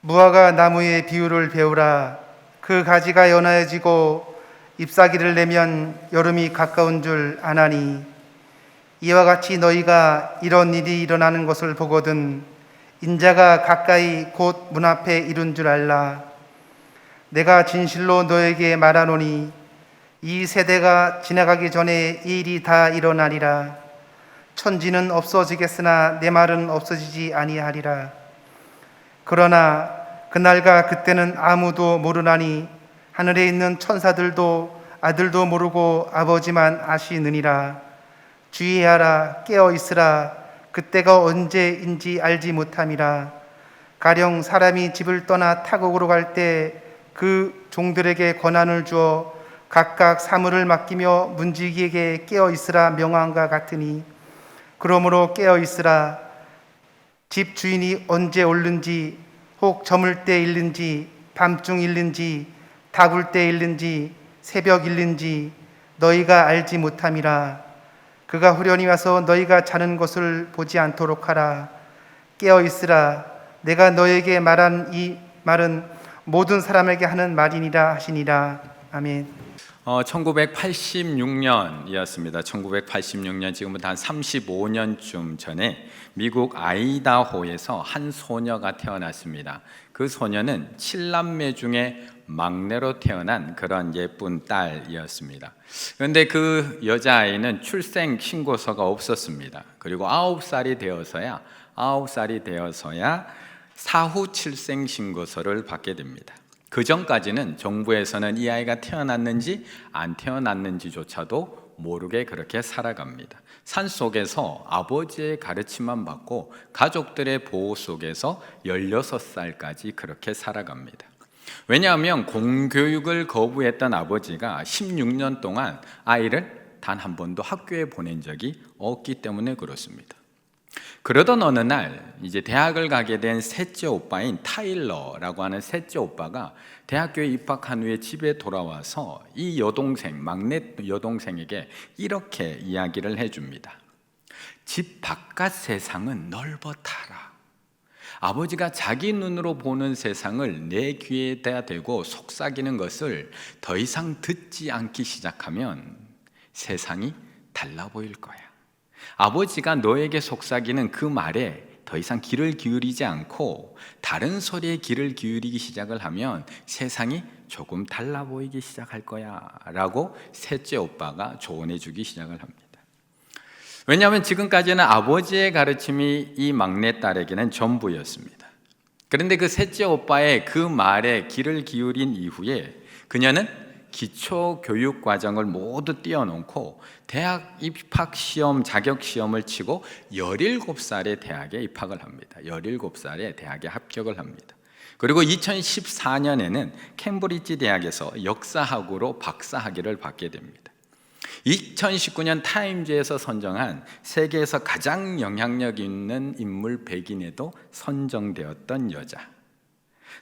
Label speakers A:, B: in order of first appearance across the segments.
A: 무화과 나무의 비유를 배우라. 그 가지가 연하여지고 잎사귀를 내면 여름이 가까운 줄 아나니, 이와 같이 너희가 이런 일이 일어나는 것을 보거든 인자가 가까이 곧 문 앞에 이른 줄 알라. 내가 진실로 너에게 말하노니 이 세대가 지나가기 전에 이 일이 다 일어나리라. 천지는 없어지겠으나 내 말은 없어지지 아니하리라. 그러나 그날과 그때는 아무도 모르나니 하늘에 있는 천사들도 아들도 모르고 아버지만 아시느니라. 주의하라, 깨어 있으라. 그때가 언제인지 알지 못함이라. 가령 사람이 집을 떠나 타국으로 갈 때 그 종들에게 권한을 주어 각각 사물을 맡기며 문지기에게 깨어 있으라 명함과 같으니, 그러므로 깨어 있으라. 집 주인이 언제 올는지, 혹 저물 때 일는지, 밤중 일는지, 다굴 때 일는지, 새벽 일는지 너희가 알지 못함이라. 그가 후련히 와서 너희가 자는 것을 보지 않도록 하라. 깨어 있으라. 내가 너에게 말한 이 말은 모든 사람에게 하는 말이니라 하시니라. 아멘.
B: 1986년이었습니다. 1986년, 지금부터 한 35년쯤 전에 미국 아이다호에서 한 소녀가 태어났습니다. 그 소녀는 7남매 중에 막내로 태어난 그런 예쁜 딸이었습니다. 그런데 그 여자아이는 출생 신고서가 없었습니다. 그리고 9살이 되어서야 사후 출생 신고서를 받게 됩니다. 그 전까지는 정부에서는 이 아이가 태어났는지 안 태어났는지조차도 모르게 그렇게 살아갑니다. 산속에서 아버지의 가르침만 받고 가족들의 보호 속에서 16살까지 그렇게 살아갑니다. 왜냐하면 공교육을 거부했던 아버지가 16년 동안 아이를 단 한 번도 학교에 보낸 적이 없기 때문에 그렇습니다. 그러던 어느 날 이제 대학을 가게 된 셋째 오빠인 타일러라고 하는 셋째 오빠가 대학교에 입학한 후에 집에 돌아와서 이 여동생, 막내 여동생에게 이렇게 이야기를 해줍니다. 집 바깥 세상은 넓어타라. 아버지가 자기 눈으로 보는 세상을 내 귀에다 대고 속삭이는 것을 더 이상 듣지 않기 시작하면 세상이 달라 보일 거야. 아버지가 너에게 속삭이는 그 말에 더 이상 귀를 기울이지 않고 다른 소리에 귀를 기울이기 시작을 하면 세상이 조금 달라 보이기 시작할 거야 라고 셋째 오빠가 조언해 주기 시작을 합니다. 왜냐하면 지금까지는 아버지의 가르침이 이 막내딸에게는 전부였습니다. 그런데 그 셋째 오빠의 그 말에 귀를 기울인 이후에 그녀는 기초 교육 과정을 모두 띄워놓고 대학 입학 시험, 자격 시험을 치고 17살에 대학에 입학을 합니다. 17살에 대학에 합격을 합니다. 그리고 2014년에는 캠브리지 대학에서 역사학으로 박사학위를 받게 됩니다. 2019년 타임즈에서 선정한 세계에서 가장 영향력 있는 인물 100인에도 선정되었던 여자,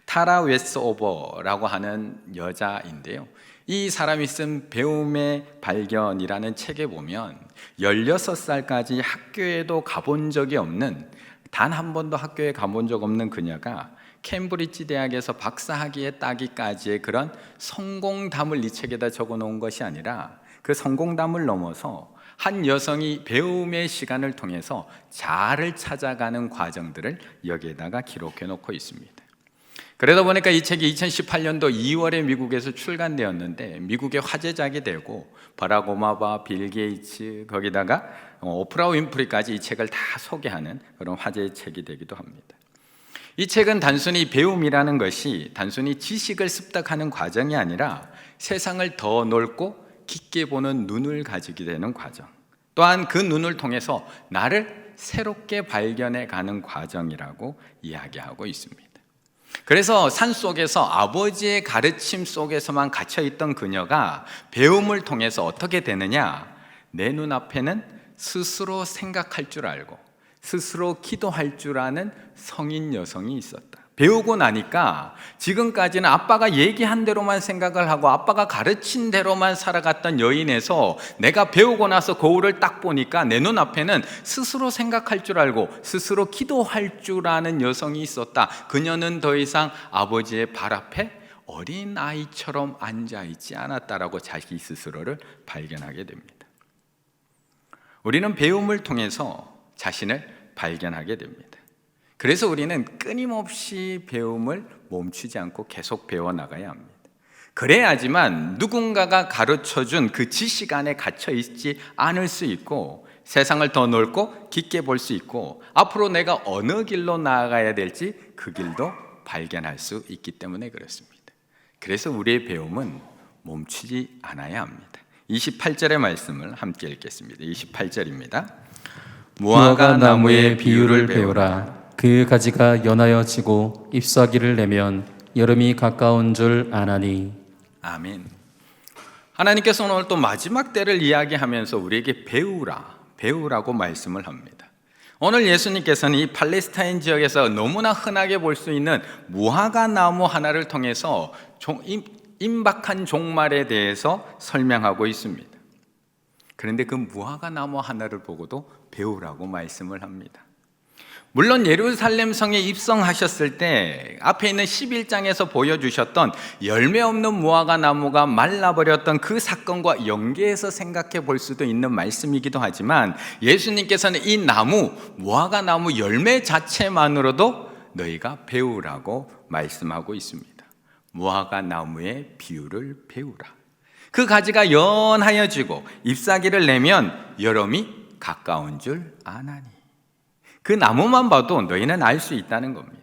B: 타라 웨스오버라고 하는 여자인데요. 이 사람이 쓴 배움의 발견이라는 책에 보면 16살까지 학교에도 가본 적이 없는, 단 한 번도 학교에 가본 적 없는 그녀가 캠브리지 대학에서 박사학위에 따기까지의 그런 성공담을 이 책에다 적어 놓은 것이 아니라 그 성공담을 넘어서 한 여성이 배움의 시간을 통해서 자아를 찾아가는 과정들을 여기에다가 기록해 놓고 있습니다. 그러다 보니까 이 책이 2018년도 2월에 미국에서 출간되었는데 미국의 화제작이 되고 바락 오바마, 빌 게이츠, 거기다가 오프라 윈프리까지 이 책을 다 소개하는 그런 화제의 책이 되기도 합니다. 이 책은 단순히 배움이라는 것이 단순히 지식을 습득하는 과정이 아니라 세상을 더 넓고 깊게 보는 눈을 가지게 되는 과정, 또한 그 눈을 통해서 나를 새롭게 발견해 가는 과정이라고 이야기하고 있습니다. 그래서 산속에서 아버지의 가르침 속에서만 갇혀있던 그녀가 배움을 통해서 어떻게 되느냐, 내 눈앞에는 스스로 생각할 줄 알고 스스로 기도할 줄 아는 성인 여성이 있었다. 배우고 나니까 지금까지는 아빠가 얘기한 대로만 생각을 하고 아빠가 가르친 대로만 살아갔던 여인에서 내가 배우고 나서 거울을 딱 보니까 내 눈앞에는 스스로 생각할 줄 알고 스스로 기도할 줄 아는 여성이 있었다. 그녀는 더 이상 아버지의 발 앞에 어린 아이처럼 앉아있지 않았다라고 자기 스스로를 발견하게 됩니다. 우리는 배움을 통해서 자신을 발견하게 됩니다. 그래서 우리는 끊임없이 배움을 멈추지 않고 계속 배워나가야 합니다. 그래야지만 누군가가 가르쳐준 그 지식 안에 갇혀있지 않을 수 있고 세상을 더 넓고 깊게 볼 수 있고 앞으로 내가 어느 길로 나아가야 될지 그 길도 발견할 수 있기 때문에 그렇습니다. 그래서 우리의 배움은 멈추지 않아야 합니다. 28절의 말씀을 함께 읽겠습니다. 28절입니다.
C: 무화과 나무의 비유를 배우라. 그 가지가 연하여 지고 잎사귀를 내면 여름이 가까운 줄 아나니.
B: 아멘. 하나님께서는 오늘 또 마지막 때를 이야기하면서 우리에게 배우라고 말씀을 합니다. 오늘 예수님께서는 이 팔레스타인 지역에서 너무나 흔하게 볼 수 있는 무화과 나무 하나를 통해서 임박한 종말에 대해서 설명하고 있습니다. 그런데 그 무화과 나무 하나를 보고도 배우라고 말씀을 합니다. 물론 예루살렘 성에 입성하셨을 때 앞에 있는 11장에서 보여주셨던 열매 없는 무화과 나무가 말라버렸던 그 사건과 연계해서 생각해 볼 수도 있는 말씀이기도 하지만 예수님께서는 이 나무, 무화과 나무 열매 자체만으로도 너희가 배우라고 말씀하고 있습니다. 무화과 나무의 비유를 배우라. 그 가지가 연하여지고 잎사귀를 내면 여름이 가까운 줄 아나니. 그 나무만 봐도 너희는 알 수 있다는 겁니다.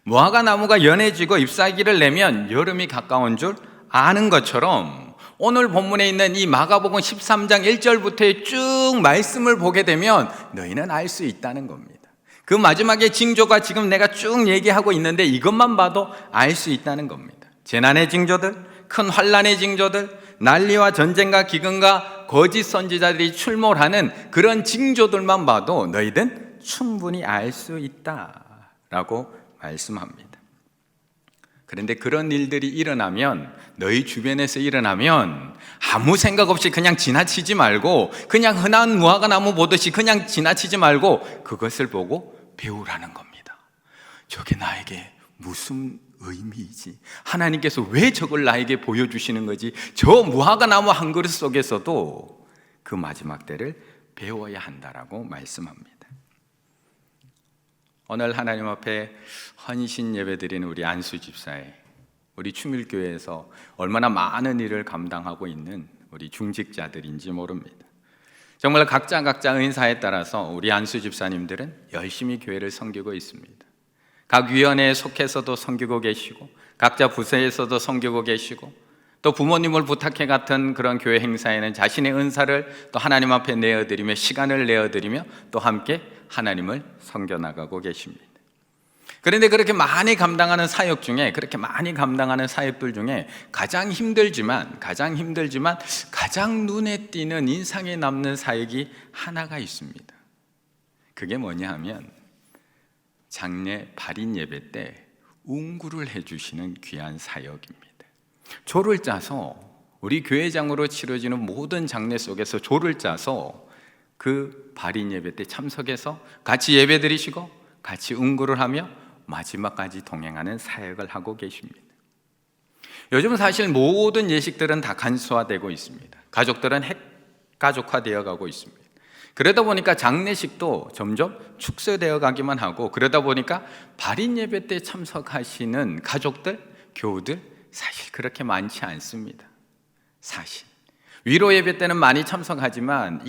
B: 무화과 나무가 연해지고 잎사귀를 내면 여름이 가까운 줄 아는 것처럼 오늘 본문에 있는 이 마가복음 13장 1절부터의 쭉 말씀을 보게 되면 너희는 알 수 있다는 겁니다. 그 마지막에 징조가 지금 내가 쭉 얘기하고 있는데 이것만 봐도 알 수 있다는 겁니다. 재난의 징조들, 큰 환란의 징조들, 난리와 전쟁과 기근과 거짓 선지자들이 출몰하는 그런 징조들만 봐도 너희는 충분히 알 수 있다라고 말씀합니다. 그런데 그런 일들이 일어나면, 너희 주변에서 일어나면 아무 생각 없이 그냥 지나치지 말고, 그냥 흔한 무화과 나무 보듯이 그냥 지나치지 말고 그것을 보고 배우라는 겁니다. 저게 나에게 무슨 의미이지? 하나님께서 왜 저걸 나에게 보여주시는 거지? 저 무화과 나무 한 그릇 속에서도 그 마지막 때를 배워야 한다라고 말씀합니다. 오늘 하나님 앞에 헌신 예배드리는 우리 안수 집사에, 우리 충일교회에서 얼마나 많은 일을 감당하고 있는 우리 중직자들인지 모릅니다. 정말 각자 은사에 따라서 우리 안수 집사님들은 열심히 교회를 섬기고 있습니다. 각 위원회에 속해서도 섬기고 계시고 각자 부서에서도 섬기고 계시고 또 부모님을 부탁해 같은 그런 교회 행사에는 자신의 은사를 또 하나님 앞에 내어드리며 시간을 내어드리며 또 함께 하나님을 섬겨나가고 계십니다. 그런데 그렇게 많이 감당하는 사역 중에, 그렇게 많이 감당하는 사역들 중에 가장 힘들지만 가장 눈에 띄는 인상에 남는 사역이 하나가 있습니다. 그게 뭐냐 하면 장례 발인 예배 때 운구를 해주시는 귀한 사역입니다. 조를 짜서 우리 교회장으로 치러지는 모든 장례 속에서 조를 짜서 그 발인 예배 때 참석해서 같이 예배 드리시고 같이 운구를 하며 마지막까지 동행하는 사역을 하고 계십니다. 요즘 사실 모든 예식들은 다 간소화되고 있습니다. 가족들은 핵가족화되어 가고 있습니다. 그러다 보니까 장례식도 점점 축소되어 가기만 하고, 그러다 보니까 발인 예배 때 참석하시는 가족들, 교우들 사실 그렇게 많지 않습니다. 사실 위로 예배 때는 많이 참석하지만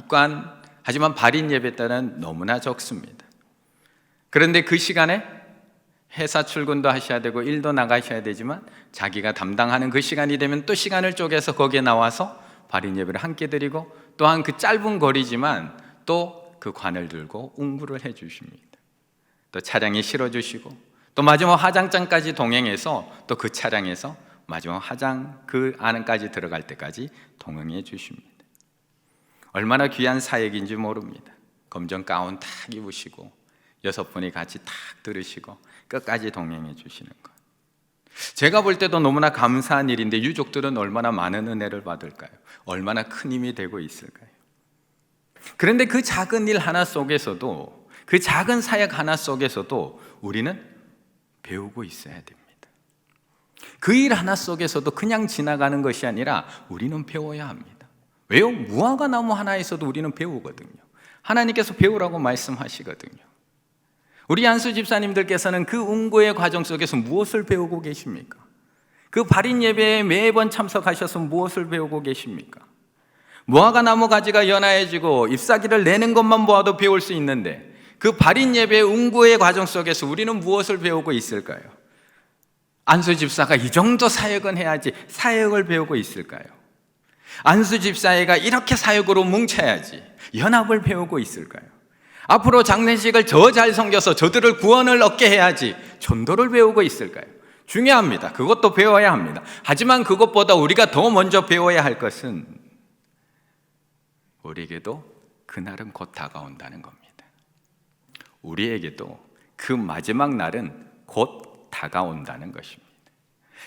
B: 하지만 발인 예배 때는 너무나 적습니다. 그런데 그 시간에 회사 출근도 하셔야 되고 일도 나가셔야 되지만 자기가 담당하는 그 시간이 되면 또 시간을 쪼개서 거기에 나와서 발인 예배를 함께 드리고, 또한 그 짧은 거리지만 또 그 관을 들고 운구를 해 주십니다. 또 차량에 실어주시고 또 마지막 화장장까지 동행해서 또 그 차량에서 마지막 화장 그 안까지 들어갈 때까지 동행해 주십니다. 얼마나 귀한 사역인지 모릅니다. 검정 가운 탁 입으시고 6분이 같이 탁 들으시고 끝까지 동행해 주시는 것. 제가 볼 때도 너무나 감사한 일인데 유족들은 얼마나 많은 은혜를 받을까요? 얼마나 큰 힘이 되고 있을까요? 그런데 그 작은 일 하나 속에서도, 그 작은 사역 하나 속에서도 우리는 배우고 있어야 됩니다. 그 일 하나 속에서도 그냥 지나가는 것이 아니라 우리는 배워야 합니다. 왜요? 무화과 나무 하나에서도 우리는 배우거든요. 하나님께서 배우라고 말씀하시거든요. 우리 안수 집사님들께서는 그 응고의 과정 속에서 무엇을 배우고 계십니까? 그 발인 예배에 매번 참석하셔서 무엇을 배우고 계십니까? 무화과 나무 가지가 연하해지고 잎사귀를 내는 것만 보아도 배울 수 있는데 그 발인 예배의 응고의 과정 속에서 우리는 무엇을 배우고 있을까요? 안수 집사가 이 정도 사역은 해야지 사역을 배우고 있을까요? 안수 집사회가 이렇게 사역으로 뭉쳐야지 연합을 배우고 있을까요? 앞으로 장례식을 저 잘 섬겨서 저들을 구원을 얻게 해야지 전도를 배우고 있을까요? 중요합니다. 그것도 배워야 합니다. 하지만 그것보다 우리가 더 먼저 배워야 할 것은 우리에게도 그날은 곧 다가온다는 겁니다. 우리에게도 그 마지막 날은 곧 다가온다는 것입니다.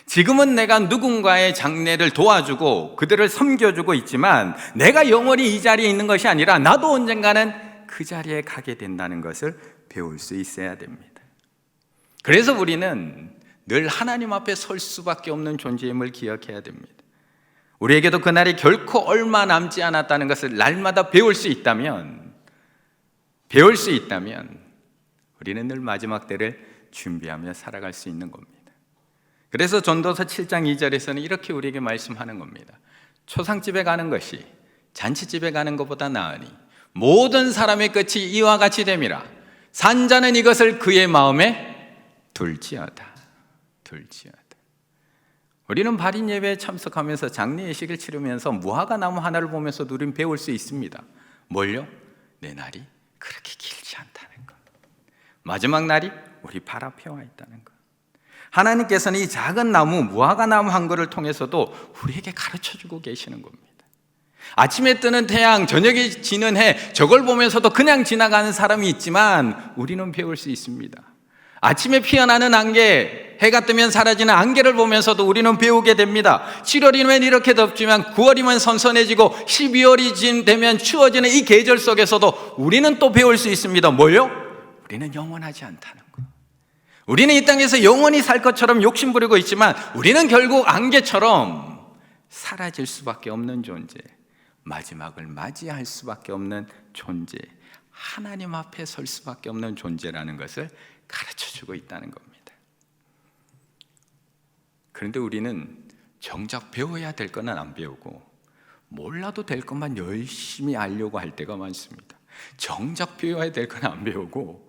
B: 지금은 내가 누군가의 장례를 도와주고 그들을 섬겨주고 있지만 내가 영원히 이 자리에 있는 것이 아니라 나도 언젠가는 그 자리에 가게 된다는 것을 배울 수 있어야 됩니다. 그래서 우리는 늘 하나님 앞에 설 수밖에 없는 존재임을 기억해야 됩니다. 우리에게도 그날이 결코 얼마 남지 않았다는 것을 날마다 배울 수 있다면 우리는 늘 마지막 때를 준비하며 살아갈 수 있는 겁니다. 그래서 전도서 7장 2절에서는 이렇게 우리에게 말씀하는 겁니다. 초상집에 가는 것이 잔치집에 가는 것보다 나으니 모든 사람의 끝이 이와 같이 됨이라. 산자는 이것을 그의 마음에 둘지어다. 우리는 발인 예배에 참석하면서 장례 예식을 치르면서 무화과 나무 하나를 보면서도 우리는 배울 수 있습니다. 뭘요? 내 날이 그렇게 길지 않다는 것. 마지막 날이 우리 발 앞에 와 있다는 것. 하나님께서는 이 작은 나무, 무화과 나무 한 그루를 통해서도 우리에게 가르쳐주고 계시는 겁니다. 아침에 뜨는 태양, 저녁에 지는 해, 저걸 보면서도 그냥 지나가는 사람이 있지만 우리는 배울 수 있습니다. 아침에 피어나는 안개, 해가 뜨면 사라지는 안개를 보면서도 우리는 배우게 됩니다. 7월이면 이렇게 덥지만 9월이면 선선해지고 12월이 되면 추워지는 이 계절 속에서도 우리는 또 배울 수 있습니다. 뭘요? 우리는 영원하지 않다는 것. 우리는 이 땅에서 영원히 살 것처럼 욕심부리고 있지만 우리는 결국 안개처럼 사라질 수밖에 없는 존재, 마지막을 맞이할 수밖에 없는 존재, 하나님 앞에 설 수밖에 없는 존재라는 것을 가르쳐주고 있다는 겁니다. 그런데 우리는 정작 배워야 될 것은 안 배우고 몰라도 될 것만 열심히 알려고 할 때가 많습니다. 정작 배워야 될 건 안 배우고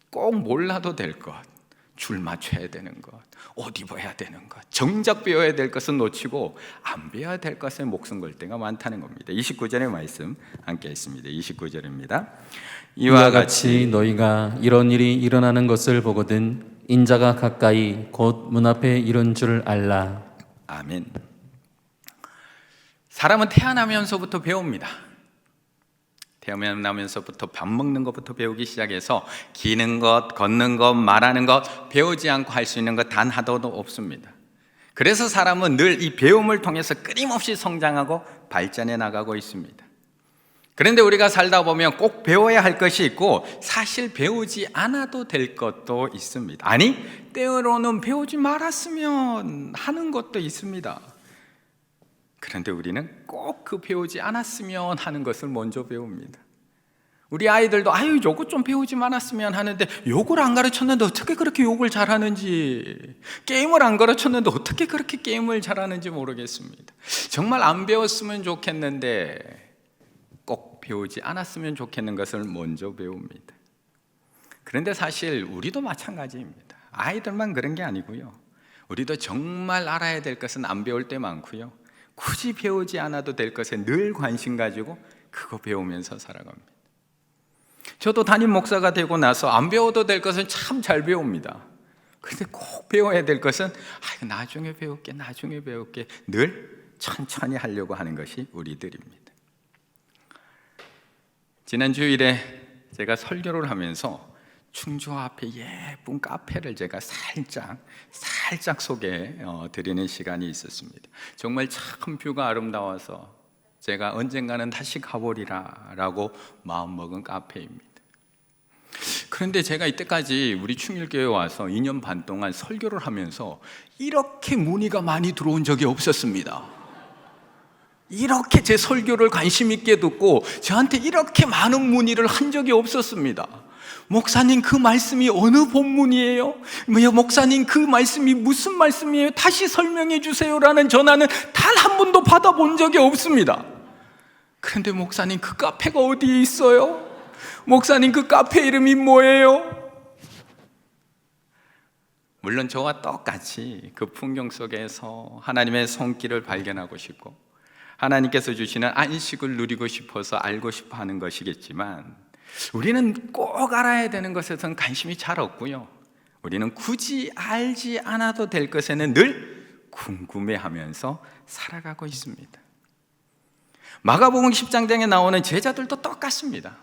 B: 꼭 몰라도 될 것, 줄 맞춰야 되는 것, 옷 입어야 되는 것, 정작 배워야 될 것은 놓치고 안 배워야 될 것에 목숨 걸 때가 많다는 겁니다. 29절의 말씀 함께 했습니다. 29절입니다.
C: 이와 같이 너희가 이런 일이 일어나는 것을 보거든 인자가 가까이 곧 문 앞에 이른 줄 알라.
B: 아멘. 사람은 태어나면서부터 배웁니다. 태어나면서부터 밥 먹는 것부터 배우기 시작해서 기는 것, 걷는 것, 말하는 것 배우지 않고 할 수 있는 것 단 하나도 없습니다. 그래서 사람은 늘 이 배움을 통해서 끊임없이 성장하고 발전해 나가고 있습니다. 그런데 우리가 살다 보면 꼭 배워야 할 것이 있고 사실 배우지 않아도 될 것도 있습니다. 아니, 때로는 배우지 말았으면 하는 것도 있습니다. 그런데 우리는 꼭 그 배우지 않았으면 하는 것을 먼저 배웁니다. 우리 아이들도 요거 좀 배우지 말았으면 하는데 요걸 안 가르쳤는데 어떻게 그렇게 요걸 잘하는지, 게임을 안 가르쳤는데 어떻게 그렇게 게임을 잘하는지 모르겠습니다. 정말 안 배웠으면 좋겠는데 꼭 배우지 않았으면 좋겠는 것을 먼저 배웁니다. 그런데 사실 우리도 마찬가지입니다. 아이들만 그런 게 아니고요. 우리도 정말 알아야 될 것은 안 배울 때 많고요. 굳이 배우지 않아도 될 것에 늘 관심 가지고 그거 배우면서 살아갑니다. 저도 담임 목사가 되고 나서 안 배워도 될 것은 참 잘 배웁니다. 그런데 꼭 배워야 될 것은 나중에 배울게 늘 천천히 하려고 하는 것이 우리들입니다. 지난 주일에 제가 설교를 하면서 충주 앞에 예쁜 카페를 제가 살짝 소개해 드리는 시간이 있었습니다. 정말 참 뷰가 아름다워서 제가 언젠가는 다시 가보리라 라고 마음먹은 카페입니다. 그런데 제가 이때까지 우리 충일교회에 와서 2년 반 동안 설교를 하면서 이렇게 문의가 많이 들어온 적이 없었습니다. 이렇게 제 설교를 관심 있게 듣고 저한테 이렇게 많은 문의를 한 적이 없었습니다. 목사님, 그 말씀이 어느 본문이에요? 목사님, 그 말씀이 무슨 말씀이에요? 다시 설명해 주세요라는 전화는 단 한 번도 받아본 적이 없습니다. 그런데 목사님, 그 카페가 어디에 있어요? 목사님, 그 카페 이름이 뭐예요? 물론 저와 똑같이 그 풍경 속에서 하나님의 손길을 발견하고 싶고 하나님께서 주시는 안식을 누리고 싶어서 알고 싶어 하는 것이겠지만, 우리는 꼭 알아야 되는 것에선 관심이 잘 없고요, 우리는 굳이 알지 않아도 될 것에는 늘 궁금해하면서 살아가고 있습니다. 마가복음 10장에 나오는 제자들도 똑같습니다.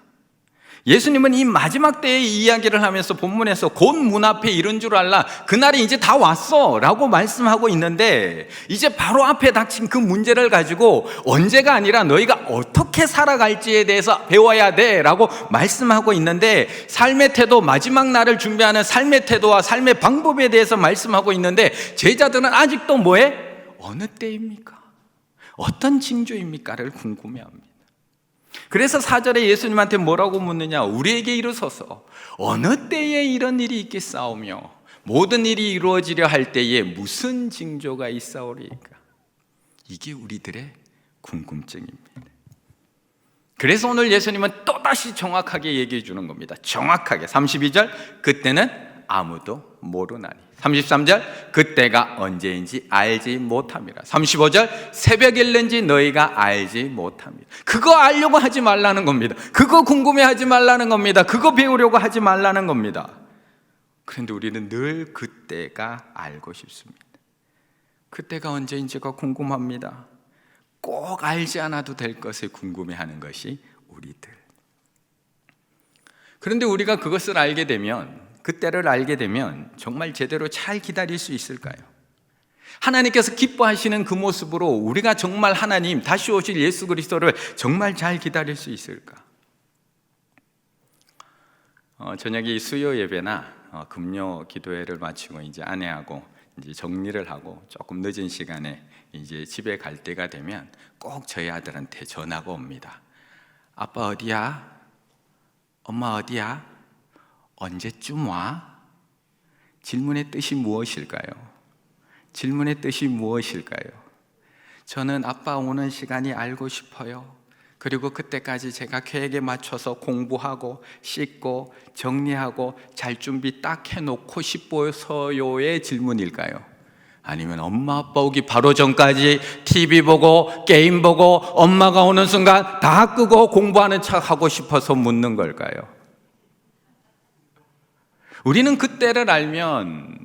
B: 예수님은 이 마지막 때의 이야기를 하면서 본문에서 곧 문 앞에 이른 줄 알라, 그날이 이제 다 왔어 라고 말씀하고 있는데, 이제 바로 앞에 닥친 그 문제를 가지고 언제가 아니라 너희가 어떻게 살아갈지에 대해서 배워야 돼 라고 말씀하고 있는데, 삶의 태도, 마지막 날을 준비하는 삶의 태도와 삶의 방법에 대해서 말씀하고 있는데, 제자들은 아직도 뭐에? 어느 때입니까? 어떤 징조입니까?를 궁금해합니다. 그래서 4절에 예수님한테 뭐라고 묻느냐? 우리에게 이르소서 어느 때에 이런 일이 있겠사오며 모든 일이 이루어지려 할 때에 무슨 징조가 있사오리까? 이게 우리들의 궁금증입니다. 그래서 오늘 예수님은 또다시 정확하게 얘기해 주는 겁니다. 정확하게 32절, 그때는 아무도 모르나니. 33절, 그때가 언제인지 알지 못함이라. 35절, 새벽일는지 너희가 알지 못함이라. 그거 알려고 하지 말라는 겁니다. 그거 궁금해하지 말라는 겁니다. 그거 배우려고 하지 말라는 겁니다. 그런데 우리는 늘 그때가 알고 싶습니다. 그때가 언제인지가 궁금합니다. 꼭 알지 않아도 될 것을 궁금해하는 것이 우리들. 그런데 우리가 그것을 알게 되면, 그때를 알게 되면 정말 제대로 잘 기다릴 수 있을까요? 하나님께서 기뻐하시는 그 모습으로 우리가 정말 하나님, 다시 오실 예수 그리스도를 정말 잘 기다릴 수 있을까? 저녁에 수요 예배나 금요 기도회를 마치고 이제 아내하고 이제 정리를 하고 조금 늦은 시간에 이제 집에 갈 때가 되면 꼭 저희 아들한테 전화가 옵니다. 아빠 어디야? 엄마 어디야? 언제쯤 와? 질문의 뜻이 무엇일까요? 질문의 뜻이 무엇일까요? 저는 아빠 오는 시간이 알고 싶어요. 그리고 그때까지 제가 계획에 맞춰서 공부하고 씻고 정리하고 잘 준비 딱 해놓고 싶어서요의 질문일까요? 아니면 엄마 아빠 오기 바로 전까지 TV 보고 게임 보고 엄마가 오는 순간 다 끄고 공부하는 척 하고 싶어서 묻는 걸까요? 우리는 그때를 알면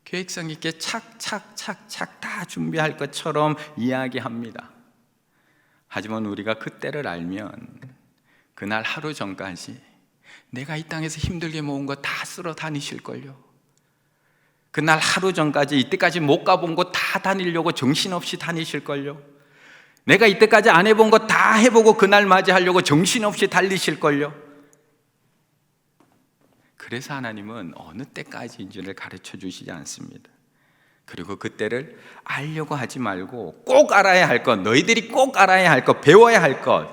B: 계획성 있게 착착착착 다 준비할 것처럼 이야기합니다. 하지만 우리가 그때를 알면 그날 하루 전까지 내가 이 땅에서 힘들게 모은 거 다 쓸어 다니실걸요. 그날 하루 전까지 이때까지 못 가본 곳 다 다니려고 정신없이 다니실걸요. 내가 이때까지 안 해본 거 다 해보고 그날 맞이하려고 정신없이 달리실걸요. 그래서 하나님은 어느 때까지인지를 가르쳐 주시지 않습니다. 그리고 그때를 알려고 하지 말고 꼭 알아야 할 것, 너희들이 꼭 알아야 할 것, 배워야 할 것,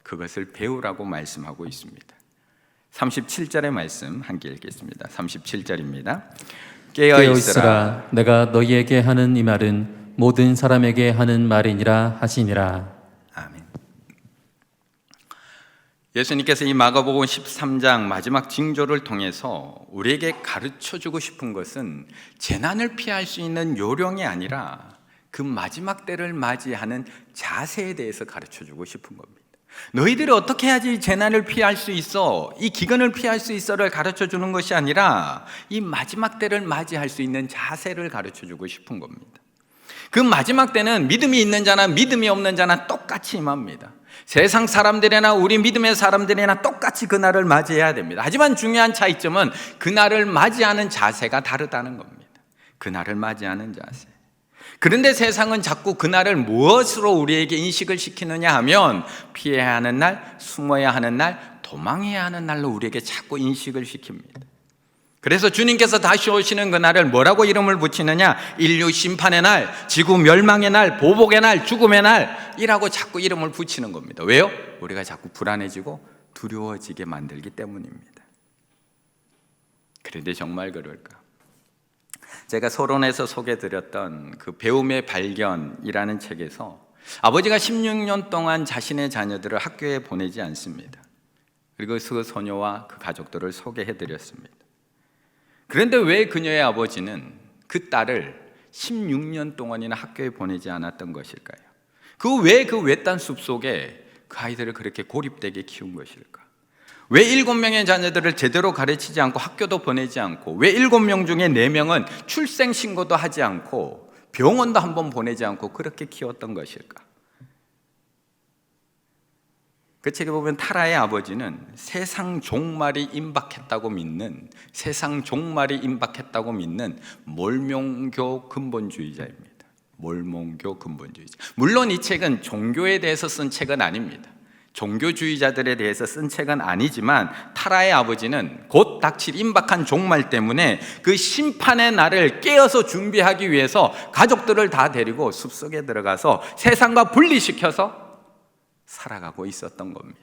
B: 그것을 배우라고 말씀하고 있습니다. 37절의 말씀 함께 읽겠습니다. 37절입니다.
C: 깨어있으라. 내가 너희에게 하는 이 말은 모든 사람에게 하는 말이니라 하시니라.
B: 아멘. 예수님께서 이 마가복음 13장 마지막 징조를 통해서 우리에게 가르쳐주고 싶은 것은 재난을 피할 수 있는 요령이 아니라 그 마지막 때를 맞이하는 자세에 대해서 가르쳐주고 싶은 겁니다. 너희들이 어떻게 해야지 재난을 피할 수 있어, 이 기근을 피할 수 있어를 가르쳐주는 것이 아니라 이 마지막 때를 맞이할 수 있는 자세를 가르쳐주고 싶은 겁니다. 그 마지막 때는 믿음이 있는 자나 믿음이 없는 자나 똑같이 임합니다. 세상 사람들이나 우리 믿음의 사람들이나 똑같이 그날을 맞이해야 됩니다. 하지만 중요한 차이점은 그날을 맞이하는 자세가 다르다는 겁니다. 그날을 맞이하는 자세. 그런데 세상은 자꾸 그날을 무엇으로 우리에게 인식을 시키느냐 하면 피해야 하는 날, 숨어야 하는 날, 도망해야 하는 날로 우리에게 자꾸 인식을 시킵니다. 그래서 주님께서 다시 오시는 그날을 뭐라고 이름을 붙이느냐? 인류 심판의 날, 지구 멸망의 날, 보복의 날, 죽음의 날이라고 자꾸 이름을 붙이는 겁니다. 왜요? 우리가 자꾸 불안해지고 두려워지게 만들기 때문입니다. 그런데 정말 그럴까? 제가 서론에서 소개드렸던 그 배움의 발견이라는 책에서 아버지가 16년 동안 자신의 자녀들을 학교에 보내지 않습니다. 그리고 그 소녀와 그 가족들을 소개해드렸습니다. 그런데 왜 그녀의 아버지는 그 딸을 16년 동안이나 학교에 보내지 않았던 것일까요? 그 외딴 숲속에 그 아이들을 그렇게 고립되게 키운 것일까? 왜 7명의 자녀들을 제대로 가르치지 않고 학교도 보내지 않고, 왜 7명 중에 4명은 출생신고도 하지 않고 병원도 한번 보내지 않고 그렇게 키웠던 것일까? 그 책에 보면 타라의 아버지는 세상 종말이 임박했다고 믿는 몰몬교 근본주의자입니다. 몰몬교 근본주의자. 물론 이 책은 종교에 대해서 쓴 책은 아닙니다. 종교주의자들에 대해서 쓴 책은 아니지만 타라의 아버지는 곧 닥칠 임박한 종말 때문에 그 심판의 날을 깨어서 준비하기 위해서 가족들을 다 데리고 숲속에 들어가서 세상과 분리시켜서 살아가고 있었던 겁니다.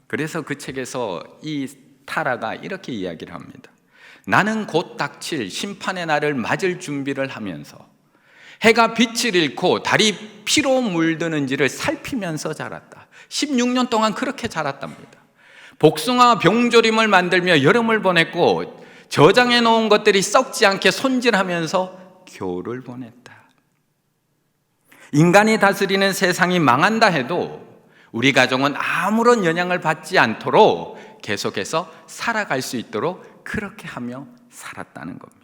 B: 그래서 그 책에서 이 타라가 이렇게 이야기를 합니다. 나는 곧 닥칠 심판의 날을 맞을 준비를 하면서 해가 빛을 잃고 달이 피로 물드는지를 살피면서 자랐다. 16년 동안 그렇게 자랐답니다. 복숭아 병조림을 만들며 여름을 보냈고 저장해 놓은 것들이 썩지 않게 손질하면서 겨울을 보냈다. 인간이 다스리는 세상이 망한다 해도 우리 가정은 아무런 영향을 받지 않도록 계속해서 살아갈 수 있도록 그렇게 하며 살았다는 겁니다.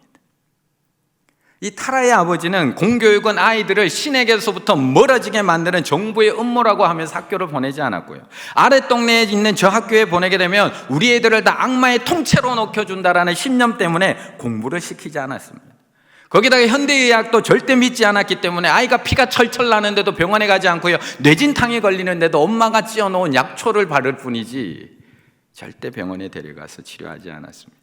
B: 이 타라의 아버지는 공교육은 아이들을 신에게서부터 멀어지게 만드는 정부의 음모라고 하면서 학교를 보내지 않았고요. 아래 동네에 있는 저 학교에 보내게 되면 우리 애들을 다 악마의 통째로 녹여준다라는 신념 때문에 공부를 시키지 않았습니다. 거기다가 현대의학도 절대 믿지 않았기 때문에 아이가 피가 철철 나는데도 병원에 가지 않고요, 뇌진탕에 걸리는데도 엄마가 찌어놓은 약초를 바를 뿐이지 절대 병원에 데려가서 치료하지 않았습니다.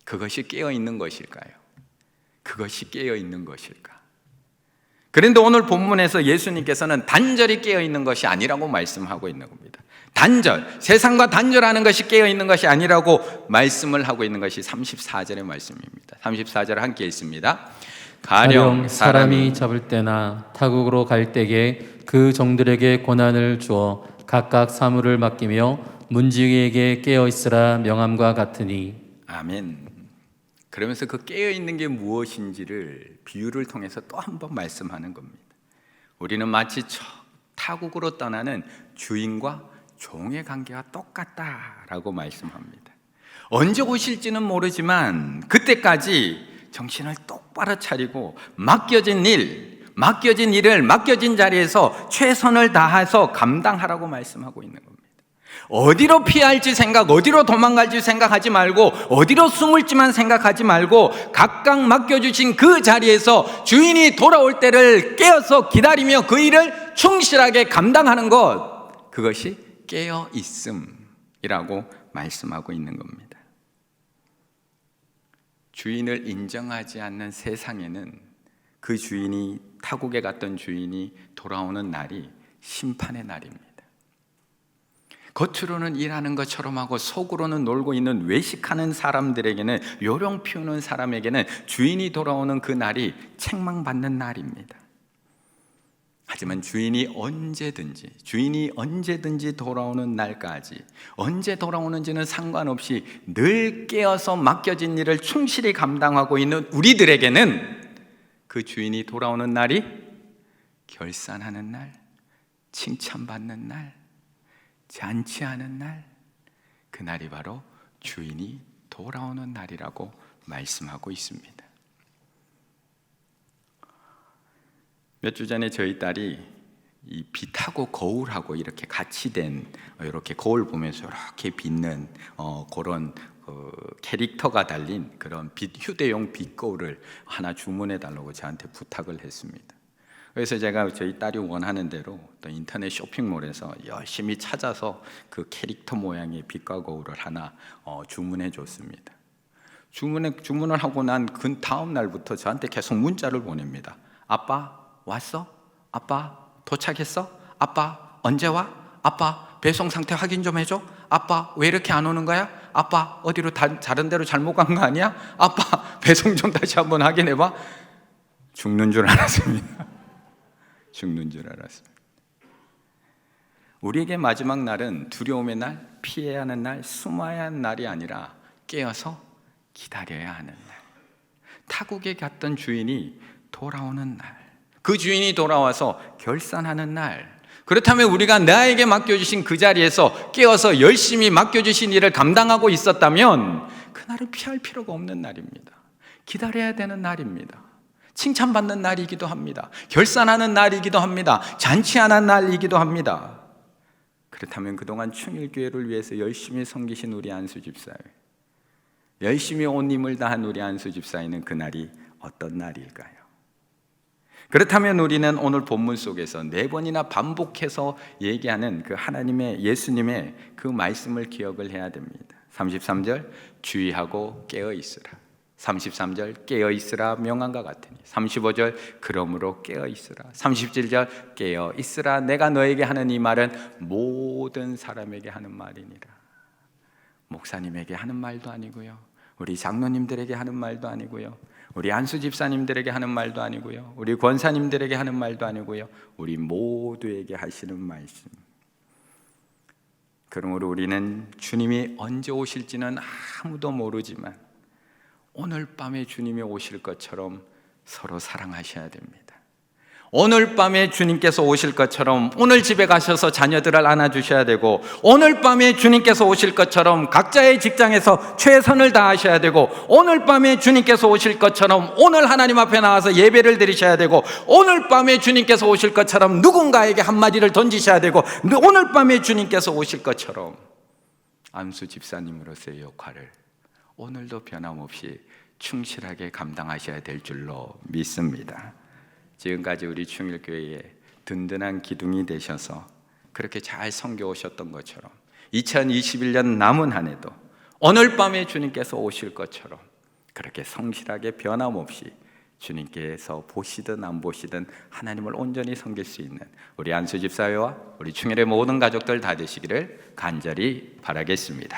B: 그것이 깨어있는 것일까요? 그것이 깨어있는 것일까? 그런데 오늘 본문에서 예수님께서는 단절이 깨어있는 것이 아니라고 말씀하고 있는 겁니다. 단절, 세상과 단절하는 것이 깨어있는 것이 아니라고 말씀을 하고 있는 것이 34절의 말씀입니다. 34절 함께 읽습니다.
C: 가령 사람이 잡을 때나 타국으로 갈 때에 그 종들에게 권한을 주어 각각 사물을 맡기며 문지기에게 깨어있으라 명함과 같으니.
B: 아멘. 그러면서 그 깨어있는 게 무엇인지를 비유를 통해서 또 한 번 말씀하는 겁니다. 우리는 마치 타국으로 떠나는 주인과 종의 관계가 똑같다라고 말씀합니다. 언제 오실지는 모르지만 그때까지 정신을 똑바로 차리고 맡겨진 일을 맡겨진 자리에서 최선을 다해서 감당하라고 말씀하고 있는 겁니다. 어디로 피할지 어디로 도망갈지 생각하지 말고, 어디로 숨을지만 생각하지 말고 각각 맡겨주신 그 자리에서 주인이 돌아올 때를 깨어서 기다리며 그 일을 충실하게 감당하는 것, 그것이 깨어있음이라고 말씀하고 있는 겁니다. 주인을 인정하지 않는 세상에는 그 주인이, 타국에 갔던 주인이 돌아오는 날이 심판의 날입니다. 겉으로는 일하는 것처럼 하고 속으로는 놀고 있는 외식하는 사람들에게는, 요령 피우는 사람에게는 주인이 돌아오는 그 날이 책망받는 날입니다. 하지만 주인이 언제든지 돌아오는 날까지, 언제 돌아오는지는 상관없이 늘 깨어서 맡겨진 일을 충실히 감당하고 있는 우리들에게는 그 주인이 돌아오는 날이 결산하는 날, 칭찬받는 날, 잔치하는 날, 그 날이 바로 주인이 돌아오는 날이라고 말씀하고 있습니다. 몇 주 전에 저희 딸이 이 빛하고 거울하고 이렇게 같이 된 이렇게 거울 보면서 이렇게 빛는 그런 캐릭터가 달린 그런 휴대용 빛거울을 하나 주문해 달라고 저한테 부탁을 했습니다. 그래서 제가 저희 딸이 원하는 대로 또 인터넷 쇼핑몰에서 열심히 찾아서 그 캐릭터 모양의 빛과 거울을 하나 주문해 줬습니다. 주문을 하고 난 그 다음 날부터 저한테 계속 문자를 보냅니다. 아빠 왔어? 아빠 도착했어? 아빠 언제 와? 아빠 배송 상태 확인 좀 해줘? 아빠 왜 이렇게 안 오는 거야? 아빠 어디로 다른 데로 잘못 간 거 아니야? 아빠 배송 좀 다시 한번 확인해봐. 죽는 줄 알았습니다. 죽는 줄 알았습니다. 우리에게 마지막 날은 두려움의 날, 피해야 하는 날, 숨어야 하는 날이 아니라 깨어서 기다려야 하는 날. 타국에 갔던 주인이 돌아오는 날, 그 주인이 돌아와서 결산하는 날. 그렇다면 우리가 나에게 맡겨주신 그 자리에서 깨어서 열심히 맡겨주신 일을 감당하고 있었다면 그날은 피할 필요가 없는 날입니다. 기다려야 되는 날입니다. 칭찬받는 날이기도 합니다. 결산하는 날이기도 합니다. 잔치하는 날이기도 합니다. 그렇다면 그동안 충일교회를 위해서 열심히 섬기신 우리 안수 집사회, 열심히 온 힘을 다한 우리 안수 집사회는 그날이 어떤 날일까요? 그렇다면 우리는 오늘 본문 속에서 4번이나 반복해서 얘기하는 그 하나님의, 예수님의 그 말씀을 기억을 해야 됩니다. 33절 주의하고 깨어 있으라. 33절 깨어 있으라 명함과 같으니. 35절 그러므로 깨어 있으라. 37절 깨어 있으라. 내가 너에게 하는 이 말은 모든 사람에게 하는 말이니라. 목사님에게 하는 말도 아니고요, 우리 장로님들에게 하는 말도 아니고요, 우리 안수 집사님들에게 하는 말도 아니고요, 우리 권사님들에게 하는 말도 아니고요, 우리 모두에게 하시는 말씀. 그러므로 우리는 주님이 언제 오실지는 아무도 모르지만 오늘 밤에 주님이 오실 것처럼 서로 사랑하셔야 됩니다. 오늘 밤에 주님께서 오실 것처럼 오늘 집에 가셔서 자녀들을 안아주셔야 되고, 오늘 밤에 주님께서 오실 것처럼 각자의 직장에서 최선을 다하셔야 되고, 오늘 밤에 주님께서 오실 것처럼 오늘 하나님 앞에 나와서 예배를 드리셔야 되고, 오늘 밤에 주님께서 오실 것처럼 누군가에게 한마디를 던지셔야 되고, 오늘 밤에 주님께서 오실 것처럼 안수 집사님으로서의 역할을 오늘도 변함없이 충실하게 감당하셔야 될 줄로 믿습니다. 지금까지 우리 충일교회에 든든한 기둥이 되셔서 그렇게 잘 섬겨 오셨던 것처럼 2021년 남은 한 해도 오늘 밤에 주님께서 오실 것처럼 그렇게 성실하게 변함없이 주님께서 보시든 안 보시든 하나님을 온전히 섬길 수 있는 우리 안수 집사회와 우리 충일의 모든 가족들 다 되시기를 간절히 바라겠습니다.